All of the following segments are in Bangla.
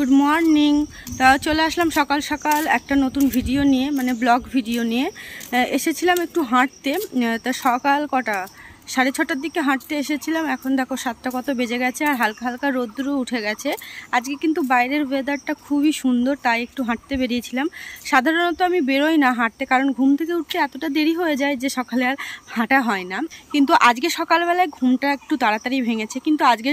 Good morning. তা চলে আসলাম সকাল সকাল একটা নতুন ভিডিও নিয়ে, মানে ব্লগ ভিডিও নিয়ে। এসেছিলাম একটু হাঁটতে। তা সকাল কটা 6:30টার দিকে হাঁটতে এসেছিলাম। এখন দেখো 7টা কত বেজে গেছে, আর হালকা হালকা রোদ্দুরও উঠে গেছে। আজকে কিন্তু বাইরের ওয়েদারটা খুবই সুন্দর, তাই একটু হাঁটতে বেরিয়েছিলাম। সাধারণত আমি বেরোই না হাঁটতে, কারণ ঘুম থেকে উঠতে এতটা দেরি হয়ে যায় যে সকালে আর হাঁটা হয় না। কিন্তু আজকে সকালবেলায় ঘুমটা একটু তাড়াতাড়ি ভেঙেছে, কিন্তু আজকে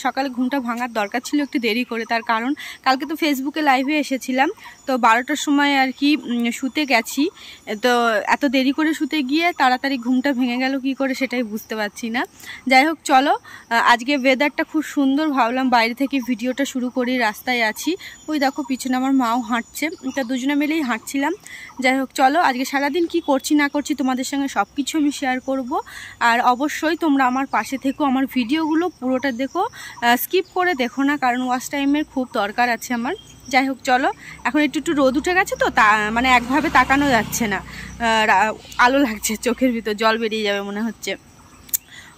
সকালে ঘুমটা ভাঙার দরকার ছিল একটু দেরি করে। তার কারণ কালকে তো ফেসবুকে লাইভে এসেছিলাম, তো 12টার সময় আর কি শুতে গেছি। তো এত দেরি করে শুতে গিয়ে তাড়াতাড়ি ঘুমটা ভেঙে গেল কি করে সেটাই বুঝতে পারছি না। যাই হোক, চলো আজকে ওয়েদারটা খুব সুন্দর, ভাবলাম বাইরে থেকে ভিডিওটা শুরু করি। রাস্তায় আছি, ওই দেখো পিছনে আমার মাও হাঁটছে, তা দুজনে মিলেই হাঁটছিলাম। যাই হোক, চলো আজকে সারাদিন কি করছি না করছি তোমাদের সঙ্গে সব কিছু আমি শেয়ার করব। আর অবশ্যই তোমরা আমার পাশে থেকো, আমার ভিডিওগুলো পুরোটা দেখো, স্কিপ করে দেখো না, কারণ ওয়াচ টাইমের খুব দরকার আছে আমার। যাই হোক, চলো এখন একটু রোদ উঠে গেছে তো, তা মানে একভাবে তাকানো যাচ্ছে না, আলো লাগছে চোখের ভিতর, জল বেরিয়ে যাবে মনে হচ্ছে।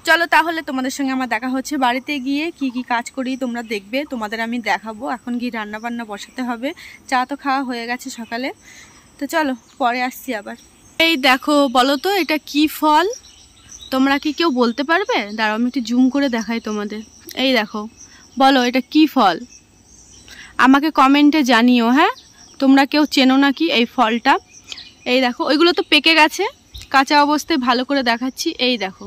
চলো তাহলে তোমাদের সঙ্গে আমার দেখা হচ্ছে বাড়িতে গিয়ে। কি কি কাজ করি তোমরা দেখবে, তোমাদের আমি দেখাবো। এখন গিয়ে রান্না বান্না বসাতে হবে, চা তো খাওয়া হয়ে গেছে সকালে। তো চলো পরে আসছি আবার। এই দেখো, বলো তো এটা কি ফল? তোমরা কি কেউ বলতে পারবে? দাঁড়াও আমি একটু জুম করে দেখাই তোমাদের। এই দেখো, বলো এটা কি ফল? আমাকে কমেন্টে জানিও। হ্যাঁ, তোমরা কেউ চেনো নাকি এই ফলটা? এই দেখো, ওইগুলো তো পেকে গেছে, কাঁচা অবস্থায় ভালো করে দেখাচ্ছি। এই দেখো,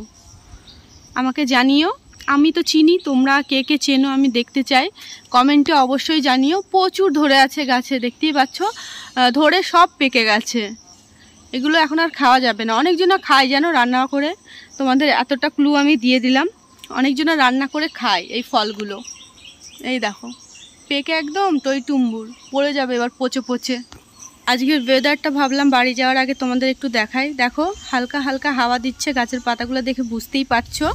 আমাকে জানিও। আমি তো চিনি, তোমরা কে কে চেনো আমি দেখতে চাই, কমেন্টে অবশ্যই জানিও। প্রচুর ধরে আছে গাছে, দেখতেই পাচ্ছ, ধরে সব পেকে গেছে। এগুলো এখন আর খাওয়া যাবে না। অনেকজনা খায় যেন রান্না করে, তোমাদের এতটা ক্লু আমি দিয়ে দিলাম। অনেকজনা রান্না করে খায় এই ফলগুলো। এই দেখো, পেকে একদম টইটুম্বুর, পড়ে যাবে এবার পচে পচে। আজকের ওয়েদারটা ভাবলাম বাড়ি যাওয়ার আগে তোমাদের একটু দেখাই। দেখো হালকা হালকা হাওয়া দিচ্ছে, গাছের পাতাগুলো দেখে বুঝতেই পারছো।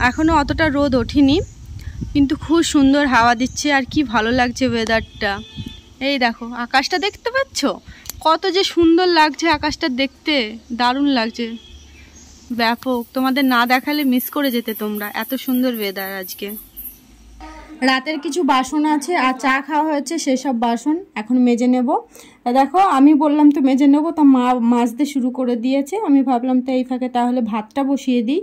এখনও অতটা রোদ ওঠেনি, কিন্তু খুব সুন্দর হাওয়া দিচ্ছে, আর কি ভালো লাগছে ওয়েদারটা। এই দেখো আকাশটা দেখতে পাচ্ছ, কত যে সুন্দর লাগছে আকাশটা দেখতে, দারুণ লাগছে, ব্যাপক। তোমাদের না দেখালে মিস করে যেতে তোমরা, এত সুন্দর ওয়েদার আজকে। রাতের কিছু বাসন আছে, আর চা খাওয়া হয়েছে, সেসব বাসন এখন মেজে নেব। দেখো আমি বললাম তো মেজে নেবো, তা মা মাজতে শুরু করে দিয়েছে। আমি ভাবলাম তো এই ফাঁকে তাহলে ভাতটা বসিয়ে দিই,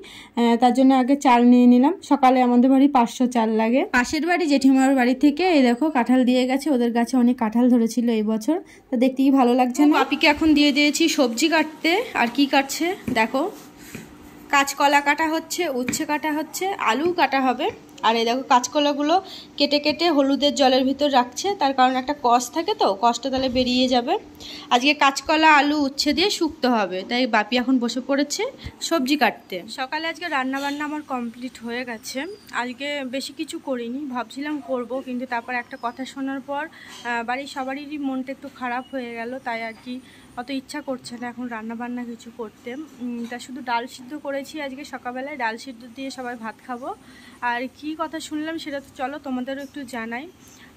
তার জন্য আগে চাল নিয়ে নিলাম। সকালে আমাদের বাড়ি 500 চাল লাগে। পাশের বাড়ি জেঠিমার বাড়ি থেকে এই দেখো কাঁঠাল দিয়ে গেছে, ওদের গাছে অনেক কাঁঠাল ধরেছিল এই বছর, তো দেখতেই ভালো লাগছে না। বাপিকে এখন দিয়ে দিয়েছি সবজি কাটতে। আর কি কাটছে দেখো, কাঁচকলা কাটা হচ্ছে, উচ্ছে কাটা হচ্ছে, আলু কাটা হবে। আর এই দেখো কাঁচকলাগুলো কেটে কেটে হলুদের জলের ভিতর রাখছে, তার কারণ একটা কষ থাকে, তো কষটা তাহলে বেরিয়ে যাবে। আজকে কাঁচকলা আলু উচ্ছে দিয়ে শুকতে হবে, তাই বাপি এখন বসে পড়েছে সবজি কাটতে। সকালে আজকে রান্না বান্না আমার কমপ্লিট হয়ে গেছে। আজকে বেশি কিছু করিনি, ভাবছিলাম করব, কিন্তু তারপর একটা কথা শোনার পর বাড়ির সবারই মনটা একটু খারাপ হয়ে গেল, তাই আর কি অত ইচ্ছা করছে না এখন রান্না বান্না কিছু করতে। তা শুধু ডাল সিদ্ধ করেছি আজকে সকালবেলায়, ডাল সিদ্ধ দিয়ে সবাই ভাত খাবো। আর কি কথা শুনলাম সেটা তো চলো তোমাদেরও একটু জানাই।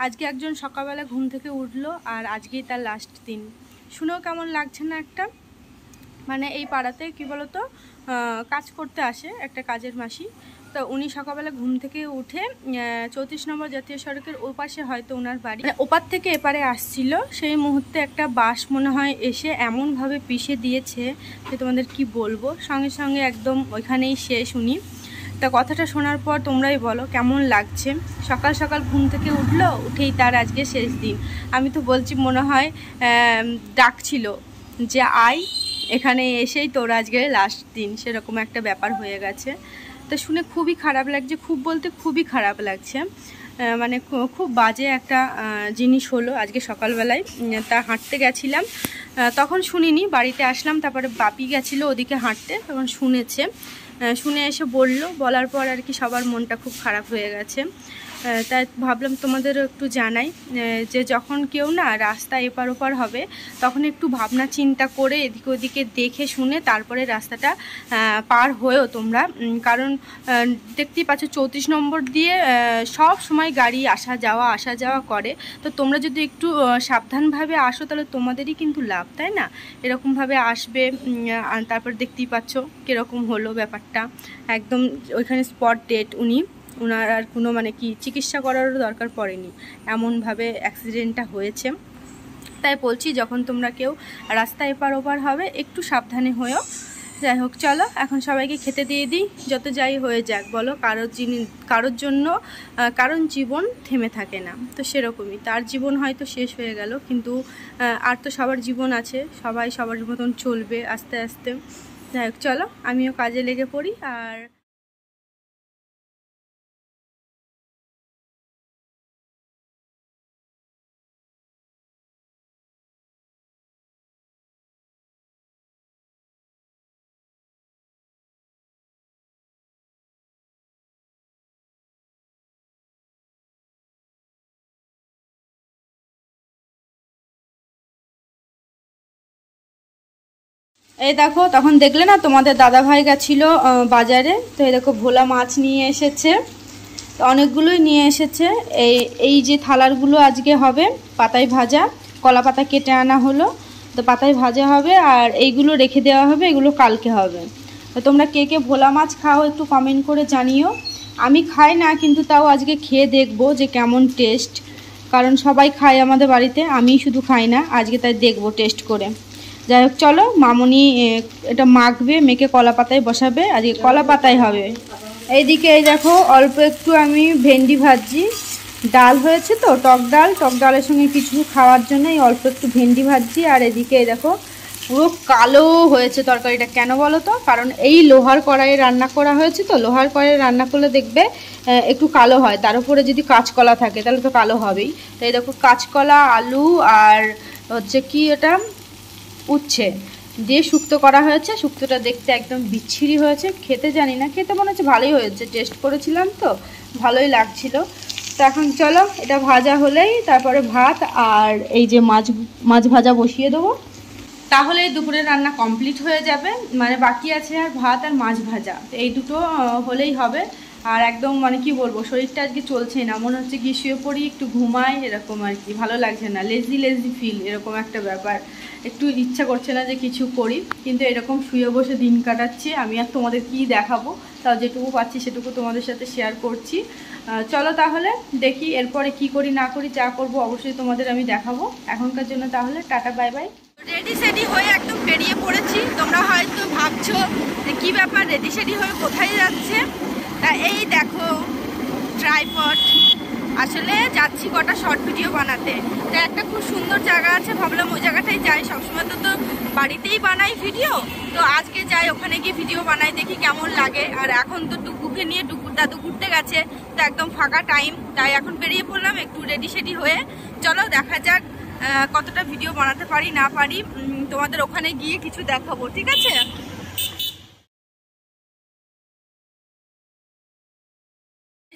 আজকে একজন সকালবেলা ঘুম থেকে উঠলো, আর আজকেই তার লাস্ট দিন। শুনেও কেমন লাগছে না একটা? মানে এই পাড়াতে কি বলতো, কাজ করতে আসে একটা কাজের মাসি, তো উনি সকালবেলা ঘুম থেকে উঠে 34 নম্বর জাতীয় সড়কের ওপাশে হয়তো ওনার বাড়ি, ওপার থেকে এপারে আসছিল, সেই মুহূর্তে একটা বাস মনে হয় এসে এমনভাবে পিষে দিয়েছে যে তোমাদের কি বলবো, সঙ্গে সঙ্গে একদম ওইখানেই শেষ উনি। তা কথাটা শোনার পর তোমরাই বলো কেমন লাগছে। সকাল সকাল ঘুম থেকে উঠলো, উঠেই তার আজকে শেষ দিন। আমি তো বলছি মনে হয় ডাকছিল যে আয়, এখানে এসেই তোর আজকে লাস্ট দিন, সেরকম একটা ব্যাপার হয়ে গেছে। তো শুনে খুবই খারাপ লাগছে, খুব বলতে খুবই খারাপ লাগছে। মানে খুব বাজে একটা জিনিস হলো আজকে সকালবেলায়। তা হাঁটতে গেছিলাম, তখন শুনিনি, বাড়িতে আসলাম, তারপরে বাপি গেছিলো ওদিকে হাঁটতে, তখন শুনেছে, শুনে এসে বলার পর আর কি সবার মনটা খুব খারাপ হয়ে গেছে। তাই ভাবলাম তোমাদেরও একটু জানাই, যে যখন কেউ না রাস্তা এপার ওপার হবে, তখন একটু ভাবনা চিন্তা করে এদিকে ওদিকে দেখে শুনে তারপরে রাস্তাটা পার হয়েও তোমরা, কারণ দেখতেই পাচ্ছ 34 নম্বর দিয়ে সব সময় গাড়ি আসা যাওয়া করে। তো তোমরা যদি একটু সাবধানভাবে আসো তাহলে তোমাদেরই কিন্তু লাভ, তাই না? এরকমভাবে আসবে, তারপর দেখতেই পাচ্ছ কীরকম হলো ব্যাপারটা। একদম ওইখানে স্পট ডেট, উনি ওনার আর কোনো মানে কি চিকিৎসা করারও দরকার পড়েনি, এমনভাবে অ্যাক্সিডেন্টটা হয়েছে। তাই বলছি যখন তোমরা কেউ রাস্তা এপার ওপার হবে একটু সাবধানে হয়েও। যাই হোক চলো এখন সবাইকে খেতে দিয়ে দিই, যত যাই হয়ে যাক বলো, কারোর জন্য কারণ জীবন থেমে থাকে না, তো সেরকমই তার জীবন হয়তো শেষ হয়ে গেল, কিন্তু আর তো সবার জীবন আছে, সবাই সবার মতন চলবে আস্তে আস্তে। যাই হোক চলো আমিও কাজে লেগে পড়ি। আর এই দেখো তখন দেখলে না তোমাদের দাদা ভাই গেছিলো বাজারে, তো এই দেখো ভোলা মাছ নিয়ে এসেছে, তো অনেকগুলোই নিয়ে এসেছে। এই যে থালারগুলো আজকে হবে পাতায় ভাজা, কলা পাতা কেটে আনা হলো, তো পাতায় ভাজা হবে, আর এইগুলো রেখে দেওয়া হবে, এগুলো কালকে হবে। তো তোমরা কে কে ভোলা মাছ খাও একটু কমেন্ট করে জানিও। আমি খাই না, কিন্তু তাও আজকে খেয়ে দেখবো যে কেমন টেস্ট, কারণ সবাই খায় আমাদের বাড়িতে, আমি শুধু খাই না, আজকে তাই দেখবো টেস্ট করে। যাই হোক চলো মামনি এটা মাখবে, মেখে কলা পাতায় বসাবে, আজকে কলা পাতায় হবে। এইদিকে এই দেখো অল্প একটু আমি ভেন্ডি ভাজছি, ডাল হয়েছে তো টক ডালের সঙ্গে কিছু খাওয়ার জন্য এই অল্প একটু ভেন্ডি ভাজছি। আর এদিকে এই দেখো পুরো কালো হয়েছে তরকারিটা, কেন বলো তো, কারণ এই লোহার কড়াইয়ে রান্না করা হয়েছে, তো লোহার কড়াইয়ে রান্না করলে দেখবে একটু কালো হয়, তার উপরে যদি কাঁচকলা থাকে তাহলে তো কালো হবেই। তো এই দেখো কাঁচকলা, আলু আর হচ্ছে কি এটা উচ্ছে দিয়ে শুক্তো করা হয়েছে। শুক্তোটা দেখতে একদম বিচ্ছিরি হয়েছে, খেতে জানি না, খেতে মনে হচ্ছে ভালোই হয়েছে, টেস্ট করেছিলাম তো ভালোই লাগছিল। তো এখন চলো এটা ভাজা হলেই তারপরে ভাত আর এই যে মাছ ভাজা বসিয়ে দেবো, তাহলে দুপুরের রান্না কমপ্লিট হয়ে যাবে। মানে বাকি আছে আর ভাত আর মাছ ভাজা, এই দুটো হলেই হবে। আর একদম মানে কি বলবো, শরীরটা আজকে চলছেই না, মনে হচ্ছে গিয়ে শুয়ে পড়ি একটু ঘুমাই, এরকম আর কি, ভালো লাগছে না, লেজি ফিল এরকম একটা ব্যাপার, একটু ইচ্ছা করছে না যে কিছু করি, কিন্তু এরকম শুয়ে বসে দিন কাটাচ্ছি। আমি আর তোমাদের কি দেখাবো, তাও যেটুকু পাচ্ছি সেটুকু তোমাদের সাথে শেয়ার করছি। চলো তাহলে দেখি এরপরে কি করি না করি, যা করব অবশ্যই তোমাদের আমি দেখাবো। এখনকার জন্য তাহলে টাটা বাই বাই। রেডি সেডি হয়ে একদম বেরিয়ে পড়েছি, তোমরা হয়তো ভাবছো যে কী ব্যাপার রেডি সেডি হয়ে কোথায় যাচ্ছে, তা এই দেখো ট্রাইপড, আসলে যাচ্ছি কটা শর্ট ভিডিও বানাতে। তো একটা খুব সুন্দর জায়গা আছে, ভাবলাম ওই জায়গাটাই যাই, সবসময় তো বাড়িতেই বানাই ভিডিও, তো আজকে যাই ওখানে গিয়ে ভিডিও বানাই, দেখি কেমন লাগে। আর এখন তো টুকুকে নিয়ে দাদু ঘুরতে গেছে, তো একদম ফাঁকা টাইম, তাই এখন বেরিয়ে পড়লাম একটু রেডি সেডি হয়ে। চলো দেখা যাক কতটা ভিডিও বানাতে পারি না পারি, তোমাদের ওখানে গিয়ে কিছু দেখাবো, ঠিক আছে।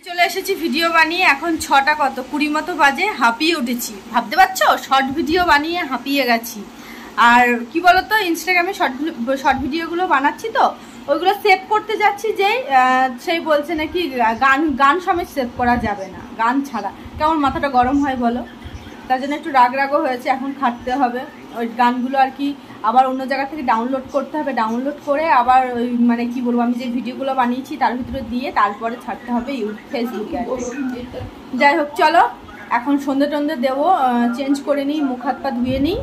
চলে এসেছি ভিডিও বানিয়ে, এখন 6টা কত 20 মতো বাজে, হাঁপিয়ে উঠেছি, ভাবতে পারছো শর্ট ভিডিও বানিয়ে হাঁপিয়ে গেছি। আর কি বলতো, ইনস্টাগ্রামে শর্ট ভিডিওগুলো বানাচ্ছি, তো ওইগুলো সেভ করতে যাচ্ছি, যেই সেই বলছে নাকি গান সমেত সেভ করা যাবে না, গান ছাড়া কেমন মাথাটা গরম হয় বলো, তার জন্য একটু রাগও হয়েছে, এখন খাটতে হবে ওই গানগুলো আর কি, আবার অন্য জায়গা থেকে ডাউনলোড করতে হবে, ডাউনলোড করে আবার ওই মানে কি বলবো, আমি যে ভিডিওগুলো বানিয়েছি তার ভিতরে দিয়ে তারপরে ছাড়তে হবে ফেসবুকে আর কি। যাই হোক চলো এখন সন্ধে টন্ধে দেবো, চেঞ্জ করে নিই, মুখ হাত পা ধুয়ে নিই।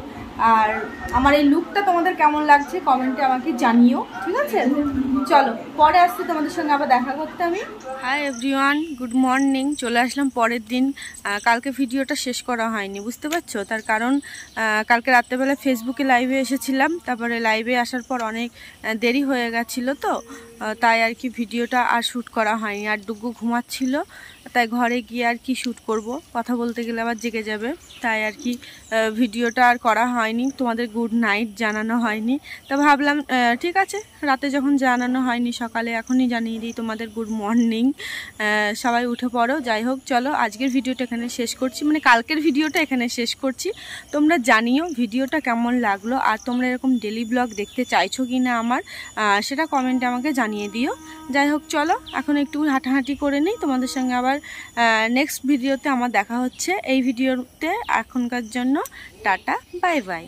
আর আমার এই লুকটা তোমাদের কেমন লাগছে কমেন্টে আমাকে জানিও, ঠিক আছে। চলো পরে আসতে তোমাদের সঙ্গে আবার দেখা করতে আমি। Hi everyone, good morning. চলে আসলাম পরের দিন, কালকে ভিডিওটা শেষ করা হয়নি, বুঝতে পারছো, তার কারণ কালকে রাত্রেবেলা ফেসবুকে লাইভে এসেছিলাম, তারপরে লাইভে আসার পর অনেক দেরি হয়ে গেছিলো, তো তাই আর কি ভিডিওটা আর শ্যুট করা হয়নি। আর ডুগু ঘুমাচ্ছিল, তাই ঘরে গিয়ে আর কি শ্যুট করব, কথা বলতে গেলে আবার জেগে যাবে, তাই আর কি ভিডিওটা আর করা হয়নি, তোমাদের গুড নাইট জানানো হয়নি। তো ভাবলাম ঠিক আছে, রাতে যখন জানানো হয়নি সকালে এখনই জানিয়ে দিই তোমাদের গুড মর্নিং, সবাই উঠে পড়ো। যাই হোক চলো আজকের ভিডিওটা এখানে শেষ করছি, মানে কালকের ভিডিওটা এখানে শেষ করছি। তোমরা জানিও ভিডিওটা কেমন লাগলো, আর তোমরা এরকম ডেলি ব্লগ দেখতে চাইছো কি না আমার, সেটা কমেন্টে আমাকে জানিয়ে দিও। যাই হোক চলো এখন একটু হাঁটাহাঁটি করে নিই, তোমাদের সঙ্গে আবার নেক্সট ভিডিওতে আমার দেখা হচ্ছে। এই ভিডিওতে এখনকার জন্য টাটা বাই বাই।